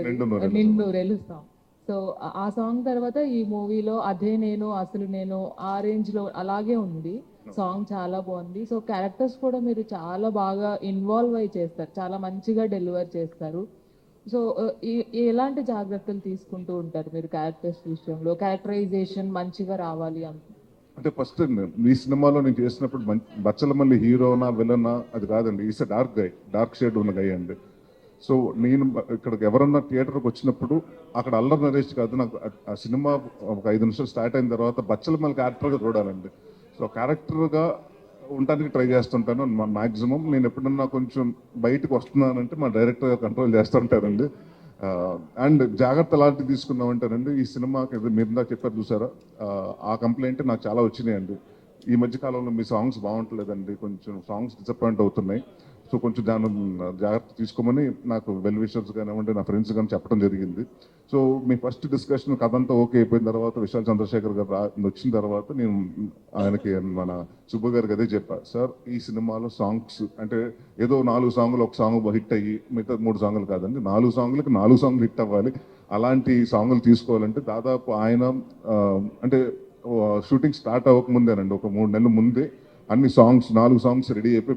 ఉంటుంది, నిన్ను రెలుస్తాం. సో ఆ సాంగ్ తర్వాత ఈ మూవీలో అదే నేను అసలు నేను ఆ రేంజ్ లో అలాగే ఉంది. సాంగ్ చాలా బాగుంది. సో క్యారెక్టర్స్ కూడా మీరు చాలా బాగా ఇన్వాల్వ్ అయి చేస్తారు, చాలా మంచిగా డెలివర్ చేస్తారు. సో ఎలాంటి జాగ్రత్తలు తీసుకుంటూ ఉంటారు మీరు క్యారెక్టర్స్ విషయంలో, క్యారెక్టరైజేషన్ మంచిగా రావాలి అని? అంటే ఫస్ట్ ఈ సినిమాలో నేను చేసినప్పుడు బచ్చల మళ్ళీ హీరోనా విలనా అది కాదండి, is dark guy, dark shade ఉన్న గై అండి. సో నేను ఇక్కడికి ఎవరన్నా థియేటర్కి వచ్చినప్పుడు అక్కడ అల్లరి నరేష్ కాదు, నాకు ఆ సినిమా ఒక 5 నిమిషాలు స్టార్ట్ అయిన తర్వాత బచ్చల మళ్ళీ క్యారెక్టర్గా చూడాలండి. సో క్యారెక్టర్గా ఉండడానికి ట్రై చేస్తుంటాను. మా మ్యాక్సిమం నేను ఎప్పుడన్నా కొంచెం బయటకు వస్తున్నానంటే మా డైరెక్టర్ కంట్రోల్ చేస్తుంటారండి. అండ్ జాగ్రత్త లాంటివి తీసుకున్నామంటారండి ఈ సినిమాకి. మీరు ఇందాక చెప్పారు చూసారా, ఆ కంప్లైంట్ నాకు చాలా వచ్చినాయండి. ఈ మధ్య కాలంలో మీ సాంగ్స్ బాగుంటలేదండి, కొంచెం సాంగ్స్ డిసప్పాయింట్ అవుతున్నాయి, సో కొంచెం దాని జాగ్రత్త తీసుకోమని నాకు వెల్ విషర్స్ కానివ్వండి, నా ఫ్రెండ్స్ కానీ చెప్పడం జరిగింది. సో మీ ఫస్ట్ డిస్కషన్ కథ అంతా ఓకే అయిపోయిన తర్వాత విశాల్ చంద్రశేఖర్ గారు వచ్చిన తర్వాత నేను ఆయనకి మన సుబ్బు గారికి అదే చెప్పా, సార్ ఈ సినిమాలో సాంగ్స్ అంటే ఏదో 4 సాంగులు ఒక సాంగ్ హిట్ అయ్యి మిగతా 3 సాంగులు కాదండి, 4 సాంగులకి 4 సాంగులు హిట్ అవ్వాలి. అలాంటి సాంగులు తీసుకోవాలంటే దాదాపు ఆయన అంటే షూటింగ్ స్టార్ట్ అవ్వకముందేనండి, ఒక 3 నెలల ముందే అన్ని సాంగ్స్ 4 సాంగ్స్ రెడీ చేసి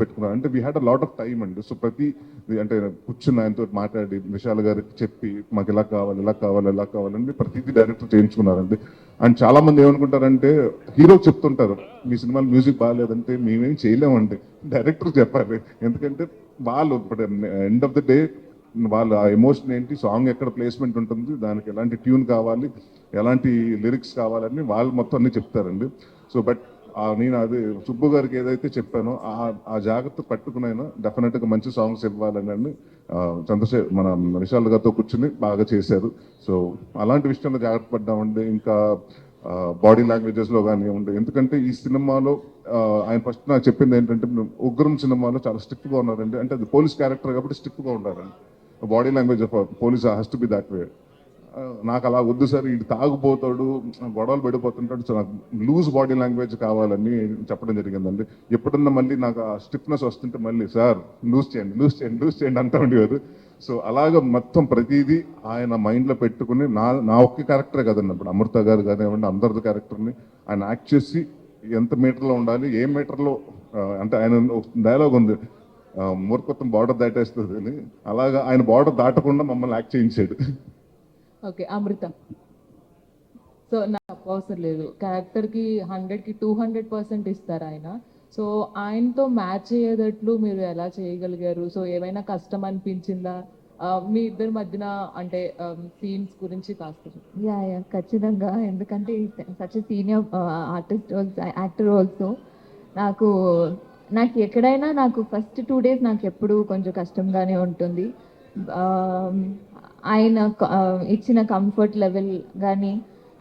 పెట్టుకున్నారు. అంటే we had a lot of time అండి. సో ప్రతి అంటే కూర్చున్న ఆయనతో మాట్లాడి విశాల్ గారికి చెప్పి మాకు ఇలా కావాలి ఇలా కావాలి ఇలా కావాలండి ప్రతిదీ డైరెక్టర్ చేయించుకున్నారండి. అండ్ చాలా మంది ఏమనుకుంటారంటే హీరో చెప్తుంటారు మీ సినిమాలో మ్యూజిక్ బాగాలేదంటే మేమేం చేయలేమండి, డైరెక్టర్ చెప్పాలి. ఎందుకంటే వాళ్ళు ఇప్పుడు ఎండ్ ఆఫ్ ద డే వాళ్ళ ఎమోషన్ ఏంటి, సాంగ్ ఎక్కడ ప్లేస్మెంట్ ఉంటుంది, దానికి ఎలాంటి ట్యూన్ కావాలి, ఎలాంటి లిరిక్స్ కావాలని వాళ్ళు మొత్తం అన్ని చెప్తారండి. సో బట్ నేను అది సుబ్బు గారికి ఏదైతే చెప్పానో ఆ జాగ్రత్త పట్టుకునైనా డెఫినెట్గా మంచి సాంగ్స్ ఇవ్వాలని మన విశాల్ గారితో కూర్చుని బాగా చేశారు. సో అలాంటి విషయంలో జాగ్రత్త పడ్డామండి. ఇంకా బాడీ లాంగ్వేజెస్లో కానివ్వండి, ఎందుకంటే ఈ సినిమాలో ఆయన ఫస్ట్ నాకు చెప్పింది ఏంటంటే ఉగ్రం సినిమాలో చాలా స్ట్రిక్ట్గా ఉన్నారండి. అంటే అది పోలీస్ క్యారెక్టర్ కాబట్టి స్ట్రిక్ట్గా ఉండారండి. Body language of police has to be that way. నాకు అలా వద్దు సార్, ఇటు తాగుపోతాడు, గొడవలు పడిపోతుంటాడు, సో నాకు లూజ్ బాడీ లాంగ్వేజ్ కావాలని చెప్పడం జరిగిందండి. ఎప్పుడన్నా మళ్ళీ నాకు ఆ స్టిఫ్నెస్ వస్తుంటే మళ్ళీ సార్ లూజ్ చేయండి లూజ్ చేయండి లూజ్ చేయండి అంటూ ఉండేవారు. సో అలాగ మొత్తం ప్రతిదీ ఆయన మైండ్లో పెట్టుకుని నా ఒక్క క్యారెక్టరే కదండి, ఇప్పుడు అమృత గారు కానివ్వండి అందరిది క్యారెక్టర్ని ఆయన యాక్ట్ చేసి ఎంత మీటర్లో ఉండాలి ఏ మీటర్లో, అంటే ఆయన డైలాగ్ ఉంది మూర్ఖత్వం బార్డర్ దాటేస్తుంది అని, అలాగా ఆయన బార్డర్ దాటకుండా మమ్మల్ని యాక్ట్ చేయించాడు. ఓకే, అమృత. సో నాకు అవసరం లేదు, క్యారెక్టర్కి 100కి 200% ఇస్తారు ఆయన. సో ఆయనతో మ్యాచ్ అయ్యేటట్లు మీరు ఎలా చేయగలిగారు? సో ఏమైనా కష్టం అనిపించిందా మీ ఇద్దరి మధ్యన? అంటే సీన్స్ గురించి కాస్త యా యా ఖచ్చితంగా, ఎందుకంటే such senior artist actor also. నాకు నాకు ఎక్కడైనా నాకు ఫస్ట్ 2 days నాకు ఎప్పుడు కొంచెం కష్టంగానే ఉంటుంది. ఆయన ఇచ్చిన కంఫర్ట్ లెవెల్ కానీ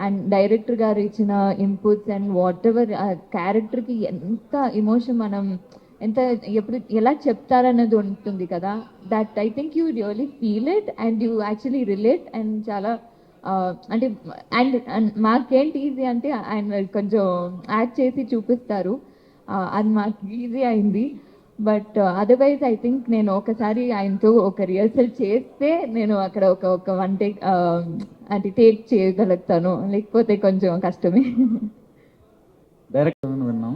అండ్ డైరెక్టర్ గారు ఇచ్చిన ఇన్పుట్స్ అండ్ వాట్ ఎవర్ క్యారెక్టర్కి ఎంత ఎమోషన్ మనం ఎంత ఎప్పుడు ఎలా చెప్తారన్నది ఉంటుంది కదా. That I think you really feel it and you actually relate. And చాలా అంటే అండ్ మాకేంటి ఈజీ అంటే ఆయన కొంచెం యాక్ట్ చేసి చూపిస్తారు, అది మాకు ఈజీ అయింది. బట్ అదర్వైజ్ ఐ థింక్ నేను ఒకసారి ఆయనతో ఒక రిహర్సల్ చేస్తే నేను అక్కడ ఒక 1 take అంటే టేక్ చేయగలుగుతాను, లేకపోతే కొంచెం కష్టమే. డైరెక్టర్ విన్నాం,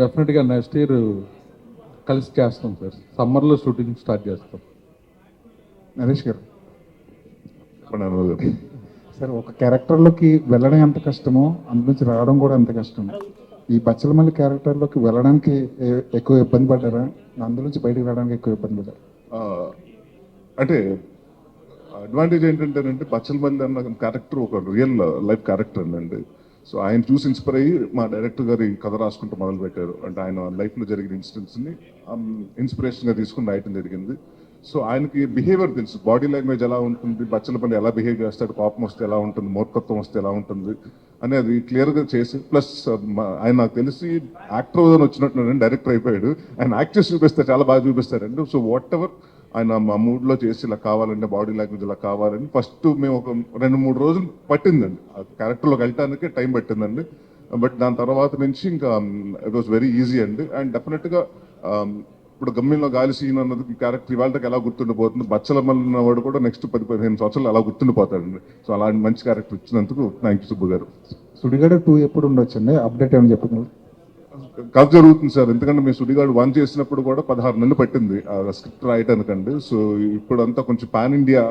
డెఫినెట్గా నెక్స్ట్ ఇయర్ కలిసి చేస్తాం సార్, సమ్మర్లో షూటింగ్ స్టార్ట్ చేస్తాం. నరేష్ గారు సార్ ఒక క్యారెక్టర్లోకి వెళ్ళడం ఎంత కష్టమో అందులోంచి రావడం కూడా అంత కష్టం. ఈ బచ్చలమల్లి క్యారెక్టర్లోకి వెళ్ళడానికి ఎక్కువ ఇబ్బంది పడ్డారా, అందులోంచి బయటకు రావడానికి ఎక్కువ ఇబ్బంది పడ్డారు? అంటే అడ్వాంటేజ్ ఏంటంటేనంటే బచ్చలమల్లి అన్న క్యారెక్టర్ ఒక రియల్ లైఫ్ క్యారెక్టర్ అండి. సో ఆయన చూసి ఇన్స్పైర్ అయ్యి మా డైరెక్టర్ గారు ఈ కథ రాసుకుంటూ మొదలుపెట్టారు. అంటే ఆయన లైఫ్లో జరిగిన ఇన్సిడెంట్స్ని ఇన్స్పిరేషన్గా తీసుకుని రాయటం జరిగింది. సో ఆయనకి బిహేవియర్ తెలుసు, బాడీ లాంగ్వేజ్ ఎలా ఉంటుంది, బచ్చలపల్లి ఎలా బిహేవ్ చేస్తాడు, కోపం వస్తే ఎలా ఉంటుంది, మూర్ఖత్వం వస్తే ఎలా ఉంటుంది అనేది క్లియర్గా చేసి, ప్లస్ ఆయన నాకు తెలిసి యాక్టర్ వచ్చినట్టు డైరెక్టర్ అయిపోయాడు. ఆయన యాక్ట్ చేసి చూపిస్తారు, చాలా బాగా చూపిస్తారండి. సో వాట్ ఎవర్ ఆయన మా మూడ్లో చేసి ఇలా కావాలంటే బాడీ లాంగ్వేజ్ ఇలా కావాలని ఫస్ట్ మేము ఒక 2-3 రోజులు పట్టిందండి ఆ క్యారెక్టర్లోకి వెళ్ళటానికి టైం పట్టిందండి. బట్ దాని తర్వాత నుంచి ఇంకా ఇట్ వాస్ వెరీ ఈజీ అండి. అండ్ డెఫినెట్గా ఇప్పుడు గమ్యంలో గాలి సీన్ అన్నది క్యారెక్టర్ ఇవాళకి ఎలా గుర్తుండిపోతుంది, బచ్చలమల్లి ఉన్నవాడు కూడా నెక్స్ట్ 10-15 సంవత్సరాలు అలా గుర్తుండిపోతాడండి. సో అలాంటి మంచి క్యారెక్టర్ ఇచ్చినందుకు థ్యాంక్ యూ సుబ్బు గారు. సుడిగాడు 2 ఎప్పుడు ఉండొచ్చండి? అప్డేట్ ఏమైనా చెప్పగలరు? కథ జరుగుతుంది సార్, ఎందుకంటే మేము సుడిగాడు 1 చేసినప్పుడు కూడా 16 నెలలు పట్టింది ఆ స్క్రిప్ట్ రాయటానికండి. సో ఇప్పుడు అంతా కొంచెం పాన్ ఇండియా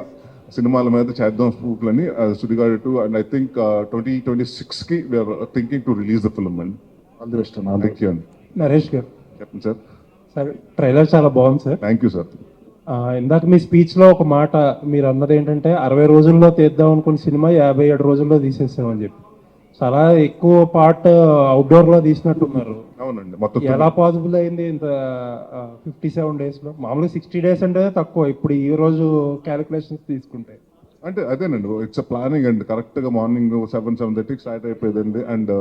సినిమాల మీద చేద్దాం స్పూఫ్లని సుడిగాడు 2, అండ్ ఐ థింక్ 2026కి we're thinking to release the film అండి. ఆల్ ది బెస్ట్ అన్న. థ్యాంక్ యూ అండి. నరేష్ గారు, చెప్పండి సార్. సార్ ట్రైలర్ చాలా బాగుంది సార్. Thank you sir. ఇందాక మీ స్పీచ్లో ఒక మాట మీరు అన్నది ఏంటంటే 60 రోజుల్లో తీద్దాం అనుకున్న సినిమా 57 రోజుల్లో తీసేసామని చెప్పి. చాలా ఎక్కువ పార్ట్ అవుట్డోర్లో తీసినట్టున్నారు. అవునండి, మొత్తం ఎలా పాసిబుల్ అయింది ఇంత 57 డేస్లో? మామూలుగా 60 డేస్ అంటే తక్కువ, ఇప్పుడు ఈ రోజు క్యాలిక్యులేషన్స్ తీసుకుంటే. అంటే అదేనండి, ఇట్స్ ప్లానింగ్ అండి. కరెక్ట్గా మార్నింగ్ 7-7:30 స్టార్ట్ అయిపోయిందండి. అండ్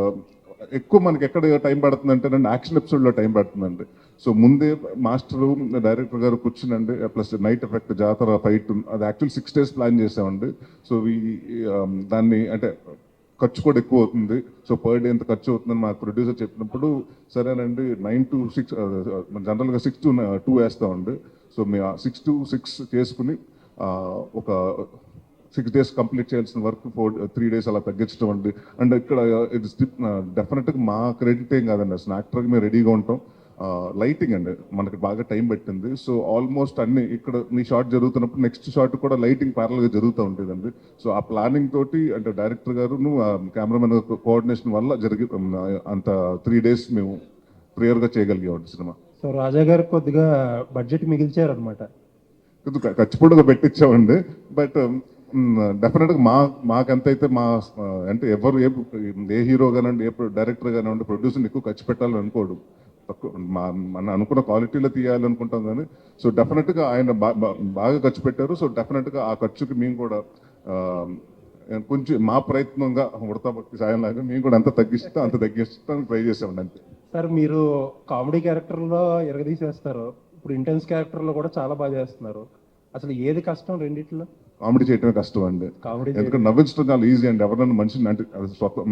ఎక్కువ మనకి ఎక్కడ టైం పడుతుంది అంటే యాక్షన్ ఎపిసోడ్లో టైం పడుతుందండి. సో ముందే మాస్టరు డైరెక్టర్ గారు కూర్చునండి, ప్లస్ నైట్ ఎఫెక్ట్, జాతర, ఫైట్, అది యాక్చువల్ 6 days ప్లాన్ చేసామండి. సో దాన్ని అంటే ఖర్చు కూడా ఎక్కువ అవుతుంది. సో పర్ డే ఎంత ఖర్చు అవుతుందని మాకు ప్రొడ్యూసర్ చెప్పినప్పుడు సరేనండి 9 to 6 జనరల్గా 6 to 2 వేస్తామండి. సో మేము 6 to 6 చేసుకుని ఒక 6 days కంప్లీట్ చేయాల్సిన వర్క్ 3 days అలా తగ్గించడం అండి. అండ్ ఇక్కడ ఇట్స్ డెఫినెట్గా మా క్రెడిట్ ఏం కాదండి, అసలు యాక్టర్కి మేము రెడీగా ఉంటాం. లైటింగ్ అండి మనకి బాగా టైం పట్టింది. సో ఆల్మోస్ట్ అన్ని ఇక్కడ మీ షాట్ జరుగుతున్నప్పుడు నెక్స్ట్ షాట్ కూడా లైటింగ్ ప్యారల్గా జరుగుతూ ఉంటుందండి. సో ఆ ప్లానింగ్ తోటి అంటే డైరెక్టర్ గారు కెమెరామెన్ కోఆర్డినేషన్ వల్ల అంత 3 days మేము ప్రియర్గా చేయగలిగామండి సినిమా. సో రాజా గారు కొద్దిగా బడ్జెట్ మిగిల్చారు అనమాట. ఖచ్చితంగా పెట్టించామండి. బట్ డెఫినెట్గా మాకెంతైతే అంటే ఎవరు ఏ హీరో కానివ్వండి, ఏ డైరెక్టర్ కానివ్వండి, ప్రొడ్యూసర్ని ఎక్కువ ఖర్చు పెట్టాలని అనుకోడు. తక్కువ మన అనుకున్న క్వాలిటీలో తీయాలనుకుంటాం కానీ. సో డెఫినెట్గా ఆయన బాగా ఖర్చు పెట్టారు. సో డెఫినెట్గా ఆ ఖర్చుకి మేము కూడా కొంచెం మా ప్రయత్నంగా ఉడతా భక్తి సాయంలాగా మేము కూడా అంత తగ్గిస్తానికి ట్రై చేసామండి అంతే. సార్ మీరు కామెడీ క్యారెక్టర్లో ఎరగదీసేస్తారు, ఇప్పుడు ఇంటెన్స్ క్యారెక్టర్లో కూడా చాలా బాగా చేస్తున్నారు. అసలు ఏది కష్టం రెండిట్లో? కామెడీ చేయటమే కష్టం అండి. కామెడీ ఎందుకంటే నవ్వించడం చాలా ఈజీ అండి. ఎవరైనా మనిషిని అంటే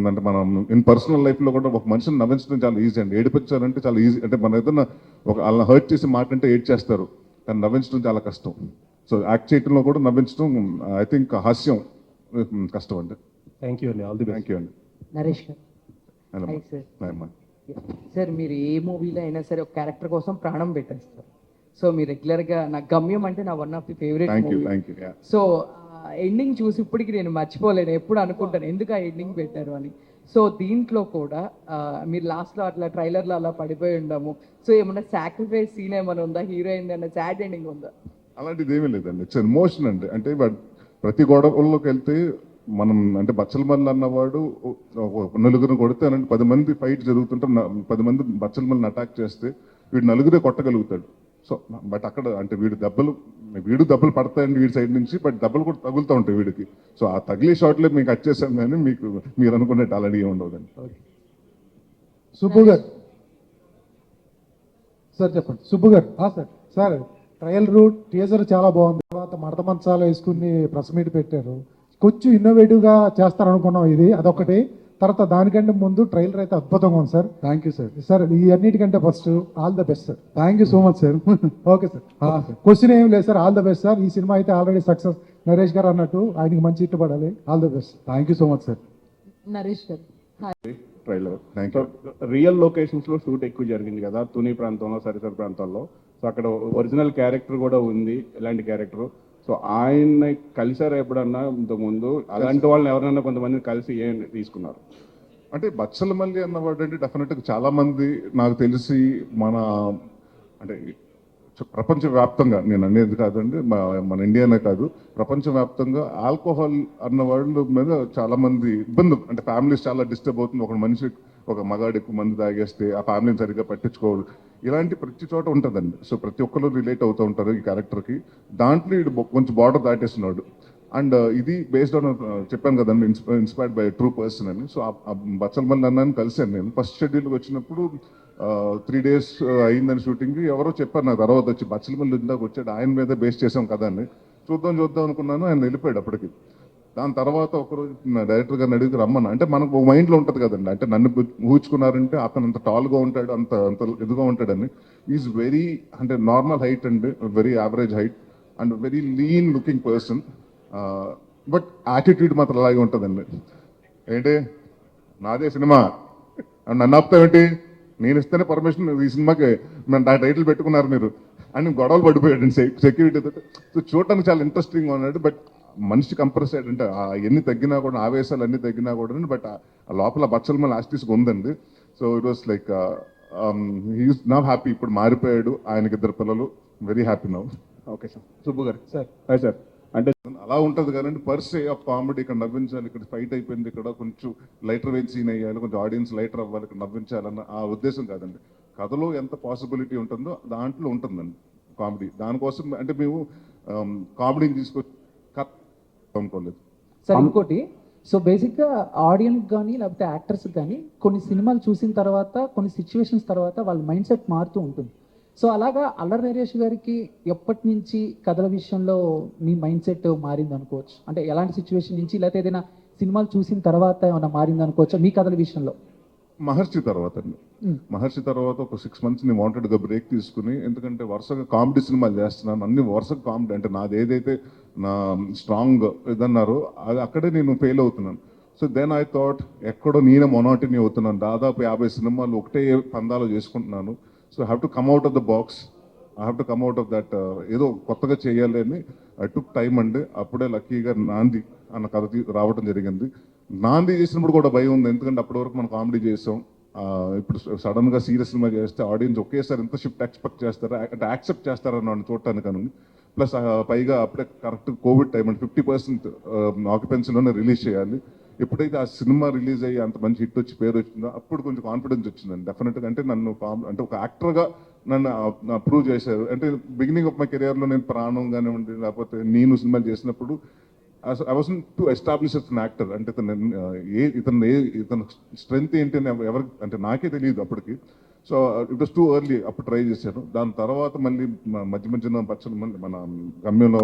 అంటే మనం ఇన్ పర్సనల్ లైఫ్లో కూడా ఒక మనిషిని నవ్వించడం చాలా ఈజీ అండి. ఏడిపించాలంటే చాలా ఈజీ. అంటే మనం ఏదైనా వాళ్ళని హర్ట్ చేసి మాట అంటే ఏడ్ చేస్తారు, కానీ నవ్వించడం చాలా కష్టం. సో యాక్ట్ చేయడంలో కూడా నవ్వించడం ఐ థింక్ హాస్యం కష్టం అండి. థ్యాంక్ యూ అండి, all the best. Thank you అండి. నరేష్ గారు, అమ్మా. Hi sir. అమ్మా. సార్ మీరు ఏ మూవీలో అయినా సరే ఒక క్యారెక్టర్ కోసం ప్రాణం పెట్టేస్తారు. సో మీరు రెగ్యులర్గా నా గమ్యం అంటే నా one of the favourite thank you. Movie. Thank you. So ending చూసి ఇప్పటికి నేను మర్చిపోలేను, ఎప్పుడు అనుకుంటాను ఎందుకు ఆ ఎండింగ్ పెట్టారు అని. సో దీంట్లో కూడా మీరు లాస్ట్లో అట్లా ట్రైలర్లో అలా పడిపోయి ఉండము. సో ఏమన్నా సాక్రిఫైస్ సీన్ ఏమైనా ఉందా? హీరోయిన్ అన్న సాడ్ ఎండింగ్ ఉందా? అలాంటిది ఏమీ లేదండి. ఇట్స్ ఎమోషన్ అండి. అంటే ప్రతి గొడవల్లోకి వెళ్తే మనం అంటే బచ్చలమల్లి అన్నవాడు నలుగురిని కొడితేనంటే 10 మంది ఫైట్ జరుగుతుంటే 10 మంది బచ్చలమల్లిని అటాక్ చేస్తే వీడు నలుగురే కొట్టగలుగుతాడు. సో బట్ అక్కడ అంటే వీడు దెబ్బలు పడతాయండి వీడి సైడ్ నుంచి, బట్ దెబ్బలు కూడా తగులుతూ ఉంటాయి వీడికి. సో ఆ తగిలే షాట్లే మీకు వచ్చేసాం కానీ మీరు అనుకునేట్టు అలాంటి ఏమి ఉండదండి. సుబ్బు గారు, సార్ చెప్పండి. Subbu garu, sir trial route teaser చాలా బాగుంది. తర్వాత మడత మంచాలు వేసుకుని ప్రెస్ మీట్ పెట్టారు, కొంచెం ఇన్నోవేటివ్గా చేస్తారనుకున్నాం. ఇది అదొకటి. తర్వాత దానికంటే ముందు ట్రైలర్ అయితే అద్భుతంగా ఉంది sir. Thank you sir. Sir ఈ అన్నిటికంటే first all the best sir. Thank you so much sir. Okay sir, question ఏం లేదు sir, all the best sir. ఈ సినిమా అయితే ఆల్రెడీ సక్సెస్. నరేష్ గారు అన్నట్టు ఆయనకి మంచి హిట్ పడాలి. All the best. Thank you so much sir. Naresh గారు, ట్రైలర్ థ్యాంక్ యూ. రియల్ లొకేషన్స్లో షూట్ ఎక్కువ జరిగింది కదా, తుని ప్రాంతంలో, సరిసరి ప్రాంతాల్లో. సో అక్కడ ఒరిజినల్ క్యారెక్టర్ కూడా ఉంది, ఇలాంటి క్యారెక్టర్. సో ఆయన్ని కలిసారు ఎప్పుడన్నా ఇంతకుముందు? అలాంటి వాళ్ళని ఎవరైనా కొంతమంది కలిసి ఏం తీసుకున్నారు? అంటే బచ్చలమల్లి అన్నవాడు అంటే డెఫినెట్గా చాలా మంది నాకు తెలిసి మన అంటే ప్రపంచవ్యాప్తంగా, నేను అనేది కాదండి మన ఇండియానే కాదు, ప్రపంచవ్యాప్తంగా ఆల్కహాల్ అన్న వాళ్ళ మీద చాలా మంది ఇబ్బంది, అంటే ఫ్యామిలీస్ చాలా డిస్టర్బ్ అవుతుంది. ఒక మనిషి ఒక మగాడు ఎక్కువ మంది తాగేస్తే ఆ ఫ్యామిలీని సరిగ్గా పట్టించుకోవాలి, ఇలాంటి ప్రతి చోట ఉంటుందండి. సో ప్రతి ఒక్కరు రిలేట్ అవుతూ ఉంటారు ఈ క్యారెక్టర్కి. దాంట్లో ఇది కొంచెం బార్డర్ దాటేస్తున్నాడు. అండ్ ఇది బేస్డ్ ఆన్ చెప్పాను కదండి, ఇన్స్పైర్డ్ బై ట్రూ పర్సన్ అని. సో ఆ బచ్చలమల్లి అన్నాన్ని కలిశాను నేను. ఫస్ట్ షెడ్యూల్కి వచ్చినప్పుడు 3 days అయిందని షూటింగ్కి. ఎవరో చెప్పారు నాకు తర్వాత వచ్చి, బచ్చలమల్లి ఇందాక వచ్చాడు, ఆయన మీద బేస్ చేసాం కదా అని. చూద్దాం అనుకున్నాను. ఆయన వెళ్ళిపోయాడు అప్పటికి. దాని తర్వాత ఒకరోజు డైరెక్టర్ గారిని అడిగి రమ్మన్నా, అంటే మనకు ఒక మైండ్లో ఉంటుంది కదండి, అంటే నన్ను ఊహించుకున్నారంటే అతను అంత టాల్గా ఉంటాడు, అంత అంత ఇదిగా ఉంటాడని. ఈజ్ వెరీ అంటే నార్మల్ హైట్ అండి, very average height and very lean looking person, but attitude మాత్రం అలాగే ఉంటుందండి. ఏంటి నాదే సినిమా నన్ను ఆపుతావేంటి, నేను ఇస్తేనే పర్మిషన్ ఈ సినిమాకి నా టైటిల్ పెట్టుకున్నారు మీరు అని గొడవలు పడిపోయాడు సెక్యూరిటీతో. సో చూడటానికి చాలా ఇంట్రెస్టింగ్గా ఉన్నాడు, బట్ మనిషి కంప్రెస్ అంటే ఎన్ని తగ్గినా కూడా, ఆవేశాలు అన్ని తగ్గినా కూడా, బట్ ఆ లోపల బచ్చల మళ్ళీ ఆస్టిస్గా ఉందండి. So it was like he is now happy. ఇప్పుడు మారిపోయాడు, ఆయనకి 2 పిల్లలు, very happy now. Okay sir. Subbu garu sir. Hi sir. అంటే అలా ఉంటుంది కదండి పర్సే ఆఫ్ కామెడీ. ఇక్కడ నవ్వించాలి, ఇక్కడ ఫైట్ అయిపోయింది, ఇక్కడ కొంచెం లైటర్ వేసి సీన్ అయ్యాలి, కొంచెం ఆడియన్స్ లైటర్ అవ్వాలి, ఇక్కడ నవ్వించాలన్న ఆ ఉద్దేశం కాదండి. కథలో ఎంత పాసిబిలిటీ ఉంటుందో దాంట్లో ఉంటుందండి కామెడీ. దానికోసం అంటే మేము కామెడీని తీసుకొచ్చి అనుకోలేదు సార్. ఇంకోటి, సో బేసిక్గా ఆడియన్స్ కానీ లేకపోతే యాక్టర్స్ కానీ కొన్ని సినిమాలు చూసిన తర్వాత, కొన్ని సిచ్యువేషన్స్ తర్వాత వాళ్ళ మైండ్ సెట్ మారుతూ ఉంటుంది. సో అలాగా అల్లరి నరేష్ గారికి ఎప్పటి నుంచి కథల విషయంలో మీ మైండ్ సెట్ మారింది అనుకోవచ్చు? అంటే ఎలాంటి సిచ్యువేషన్ నుంచి, లేకపోతే ఏదైనా సినిమాలు చూసిన తర్వాత ఏమైనా మారింది అనుకోవచ్చా మీ కథల విషయంలో? మహర్షి తర్వాత అండి. మహర్షి తర్వాత ఒక 6 months నేను వాంటెడ్గా బ్రేక్ తీసుకుని, ఎందుకంటే వరుసగా కామెడీ సినిమాలు చేస్తున్నాను, అన్ని వరుసగా కామెడీ, అంటే నాది ఏదైతే నా స్ట్రాంగ్ ఇదన్నారో అది అక్కడే నేను ఫెయిల్ అవుతున్నాను. సో దెన్ ఐ థాట్ ఎక్కడో నేనే మొనాటిని అవుతున్నాను, దాదాపు 50 సినిమాలు ఒకటే పందాలు చేసుకుంటున్నాను. So I have to come out of the box, I have to come out of that, ఏదో కొత్తగా చేయాలి అని ఐ టుక్ టైం అండి. అప్పుడే లక్కీగా నాంది అన్న కథ రావడం జరిగింది. నాంది చేసినప్పుడు కూడా భయం ఉంది, ఎందుకంటే అప్పటి వరకు మనం కామెడీ చేసాం. ఇప్పుడు సడన్గా సీరియస్ సినిమా చేస్తే ఆడియన్స్ ఒకేసారి ఎంత షిఫ్ట్ ఎక్స్పెక్ట్ చేస్తారా, అంటే యాక్సెప్ట్ చేస్తారని చూడటానికి అని. ప్లస్ పైగా అప్పుడే కరెక్ట్ కోవిడ్ టైం అంటే 50% ఆక్యుపెన్సీలోనే రిలీజ్ చేయాలి. ఎప్పుడైతే ఆ సినిమా రిలీజ్ అయ్యి అంత మంచి హిట్ వచ్చి పేరు వచ్చిందో అప్పుడు కొంచెం కాన్ఫిడెన్స్ వచ్చిందండి డెఫినెట్గా. అంటే నన్ను అంటే ఒక యాక్టర్గా నన్ను అప్రూవ్ చేశారు. అంటే బిగినింగ్ ఆఫ్ మై కెరియర్లో నేను ప్రాణం కానివ్వండి, లేకపోతే నేను సినిమాలు చేసినప్పుడు I was to establish as an actor. అంటే ఇతను స్ట్రెంగ్త్ ఏంటి అని ఎవరికి అంటే నాకే తెలియదు అప్పటికి. So it was too early, అప్పుడు ట్రై చేశాను. దాని తర్వాత మళ్ళీ మధ్య మధ్యన పచ్చని మళ్ళీ మన గమ్యంలో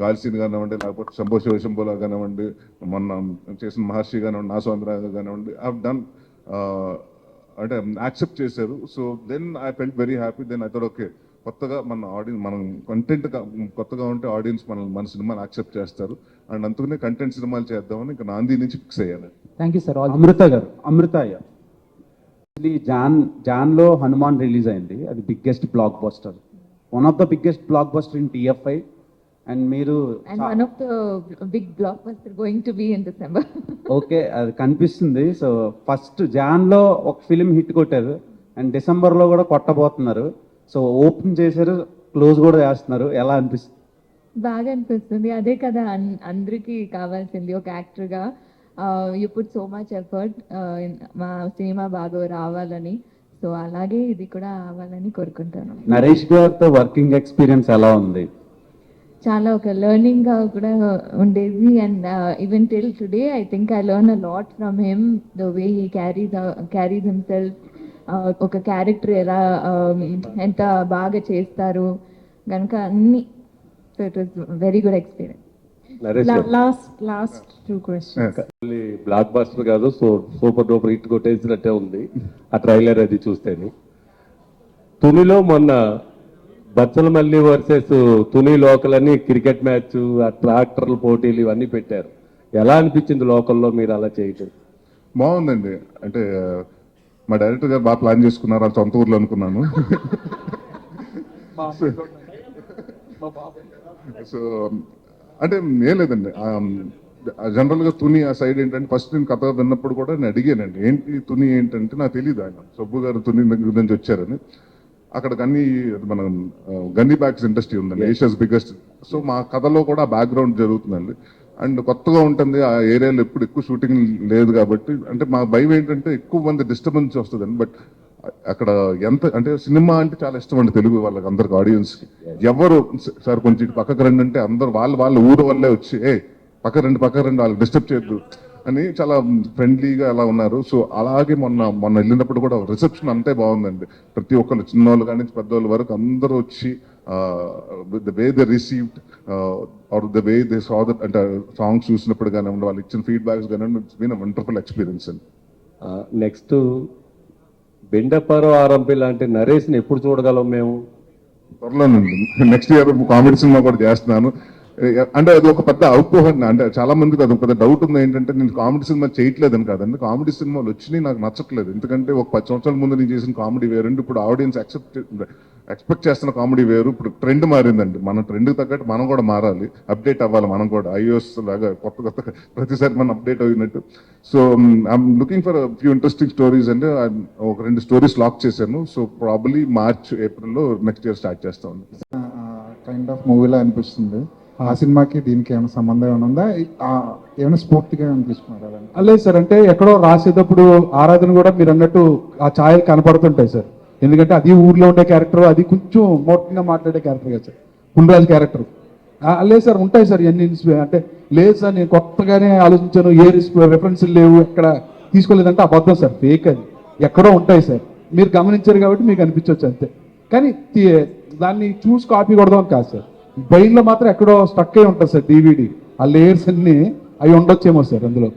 గాలిసీన్ కానివ్వండి, లేకపోతే శంభో శివశంభోలా కానివ్వండి, మొన్న చేసిన మహర్షి కానివ్వండి, నాసోంద్ర కానివ్వండి, ఐ డన్ అంటే యాక్సెప్ట్ చేశారు. So then I felt very happy. Then I thought okay, కొత్తగా మన ఆడియన్స్, మనం కంటెంట్ కొత్తగా ఉంటే ఆడియన్స్ మన సినిమాని యాక్సెప్ట్ చేస్తారు, అండ్ అందుకనే కంటెంట్ సినిమాలు చేద్దామని ఇంకా నాంది నుంచి ఫిక్స్ అయ్యాను. Thank you sir. అమృత గారు, అమృతయ్య, జాన్లో హనుమాన్ రిలీజ్ అయింది, అది biggest blockbuster, one of the biggest blockbuster in TFI. And మీరు one of the big blockbuster going to be in December. Okay, అది కనిపిస్తుంది. సో ఫస్ట్ జాన్లో ఒక film hit కొట్టారు, and డిసెంబర్లో కూడా కొట్టబోతున్నారు. సో ఓపెన్ చేశారు, close కూడా చేస్తున్నారు, ఎలా అనిపిస్తుంది? బాగా అనిపిస్తుంది. అదే కదా అందరికీ కావాల్సింది ఒక యాక్టర్గా. You put so much effort మా సినిమా బాగా రావాలని. సో అలాగే ఇది కూడా అవ్వాలని కోరుకుంటాను. నరేష్ గారితో వర్కింగ్ ఎక్స్పీరియన్స్ ఎలా ఉంది? చాలా ఒక లెర్నింగ్గా కూడా ఉండేది. And even till today I think I learn a lot from him, the way he carries himself. ఒక క్యారెక్టర్ ఎలా ఎంత బాగా చేస్తారు కనుక అన్ని. So it was very good experience. Last 2 questions. Block buster కాదు, సో సూపర్ డూపర్ హిట్ కొట్టేసినట్టే ఉంది ఆ ట్రైలర్ అది చూస్తేనే. తునిలో మొన్న బచ్చలమల్లి వర్సెస్ తుని లోకల్ అని క్రికెట్ మ్యాచ్, ఆ ట్రాక్టర్ల పోటీలు ఇవన్నీ పెట్టారు. ఎలా అనిపించింది లోకల్లో మీరు అలా చేయటం? బాగుందండి. అంటే మా డైరెక్టర్ గారు బాగా ప్లాన్ చేసుకున్నారు, అది సొంత ఊర్లో అనుకున్నాను. సో అంటే ఏం లేదండి, జనరల్గా తుని ఆ సైడ్ ఏంటంటే ఫస్ట్ నేను కథ విన్నప్పుడు కూడా నేను అడిగానండి, ఏంటి తుని ఏంటంటే నాకు తెలియదు, ఆయన సబ్బు గారు తుని దగ్గర నుంచి వచ్చారని. అక్కడ గన్ని మన గన్ని బ్యాగ్స్ ఇండస్ట్రీ ఉందండి, ఏషియాస్ బిగ్గెస్ట్. సో మా కథలో కూడా బ్యాక్గ్రౌండ్ జరుగుతుందండి, అండ్ కొత్తగా ఉంటుంది. ఆ ఏరియాలో ఎప్పుడు ఎక్కువ షూటింగ్ లేదు కాబట్టి అంటే మా భయం ఏంటంటే ఎక్కువ మంది డిస్టర్బెన్స్ వస్తుందండి. బట్ అక్కడ ఎంత అంటే సినిమా అంటే చాలా ఇష్టం అండి తెలుగు వాళ్ళకి, అందరికి ఆడియన్స్కి. ఎవరు సార్ కొంచెం ఇటు పక్కకు రండి అంటే అందరు వాళ్ళ ఊరు వల్లే వచ్చి పక్క రండి వాళ్ళకి డిస్టర్బ్ చేయొద్దు అని చాలా ఫ్రెండ్లీగా అలా ఉన్నారు. సో అలాగే మొన్న వెళ్ళినప్పుడు కూడా రిసెప్షన్ అంతే బాగుందండి. ప్రతి ఒక్కరు చిన్నోళ్ళు కానీ పెద్దోళ్ళ వరకు అందరూ వచ్చి the way they received or the way they saw that అంటే సాంగ్స్ చూసినప్పుడు కానివ్వండి, వాళ్ళు ఇచ్చిన ఫీడ్బ్యాక్స్ కానివ్వండి, it's been a wonderful experience అండి. నెక్స్ట్ బెండపారో ఆరంపి లాంటి నరేష్ని ఎప్పుడు చూడగలం మేము? త్వరలోనండి, నెక్స్ట్ ఇయర్ కామెడీ సినిమా కూడా చేస్తున్నాను. అంటే అది ఒక పెద్ద అవుట్పోహన్, అంటే చాలా మందికి అది ఒక పెద్ద డౌట్ ఉంది ఏంటంటే నేను కామెడీ సినిమా చేయట్లేదని కాదండి. కామెడీ సినిమాలు వచ్చినాయి నాకు నచ్చట్లేదు, ఎందుకంటే ఒక 10 సంవత్సరాల ముందు నేను చేసిన కామెడీ వేరండి, ఇప్పుడు ఆడియన్స్ ఎక్స్పెక్ట్ చేస్తున్న కామెడీ వేరు. ఇప్పుడు ట్రెండ్ మారిందండి, మన ట్రెండ్కి తగ్గట్టు మనం కూడా మారాలి, అప్డేట్ అవ్వాలి మనం కూడా, ఐఓఎస్ లాగా కొత్త ప్రతిసారి మనం అప్డేట్ అయినట్టు. So I'm looking for few interesting stories అండి. ఒక 2 స్టోరీస్ లాక్ చేశాను. సో ప్రాబబ్లీ మార్చ్ ఏప్రిల్లో నెక్స్ట్ ఇయర్ స్టార్ట్ చేస్తామండి. కైండ్ ఆఫ్ మూవీలా అనిపిస్తుంది. ఆ సినిమాకి దీనికి ఏమైనా సంబంధం ఏమైనా ఉందా? ఏమైనా స్ఫూర్తిగా ఏమైనా తీసుకున్నారా? లేదు సార్, అంటే ఎక్కడో రాసేటప్పుడు ఆరాధన కూడా మీరు అన్నట్టు ఆ ఛాయలు కనపడుతుంటాయి సార్. ఎందుకంటే అది ఊర్లో ఉండే క్యారెక్టర్, అది కొంచెం మోటంగా మాట్లాడే క్యారెక్టర్ కదా సార్, పుల్రాజ్ క్యారెక్టర్. లేదు సార్, ఉంటాయి సార్ ఇవన్నీ అంటే లేదు సార్ నేను కొత్తగానే ఆలోచించాను, ఏ రెఫరెన్స్ లేవు, ఎక్కడ తీసుకోలేదంటే అబద్ధం సార్, ఫేక్ అది. ఎక్కడో ఉంటాయి సార్, మీరు గమనించారు కాబట్టి మీకు అనిపించవచ్చు అంతే. కానీ దాన్ని చూసి కాపీ కొడదాం కాదు సార్, బ్రెయిన్లో మాత్రం ఎక్కడో స్టక్ అయి ఉంటుంది సార్ డివిడి, ఆ లేయర్స్ అన్నీ అవి ఉండొచ్చేమో సార్ అందులో.